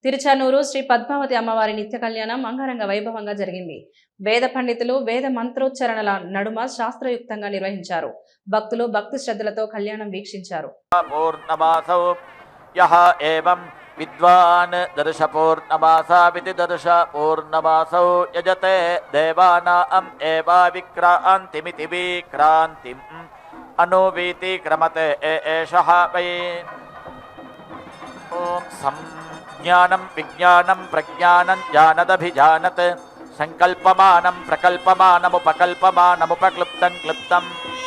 తిరుచానూరు శ్రీ పద్మావతి అమ్మవారి నిత్య కళ్యాణం అంగరంగ వైభవంగా జరిగింది. వేద పండితులు వేద మంత్రోచ్చరణల నడుమ శాస్త్రయుక్తంగా నిర్వహించారు. భక్తులు భక్తి శ్రద్ధలతో కళ్యాణం వీక్షించారు. విద్వాన్ దర్శ పూర్ణమాసావితి దర్శ పూర్ణమాసౌ యజతే దేవానాం ఏవా విక్రాంతిమితి విక్రాంతిం అనువీతి క్రమతే ఏషః వై. ఓం సంజ్ఞానం విజ్ఞానం ప్రజ్ఞానం జానదభిజానత్ సంకల్పమానం ప్రకల్పమానముపకల్పమానముపక్లుప్తం క్లుప్తం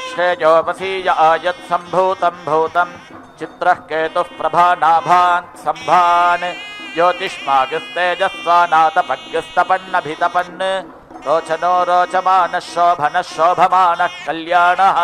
శ్రేయోపసీయ ఆయత్ సంభూతం భూతం చిత్రః కేతుః ప్రభానాభాన్ సంభాన్ జ్యోతిష్మాగస్తేజస్వానాతపగ్స్తపన్నభితపన్ రోచనో రోచమానః శోభనః శోభమానః కళ్యాణః.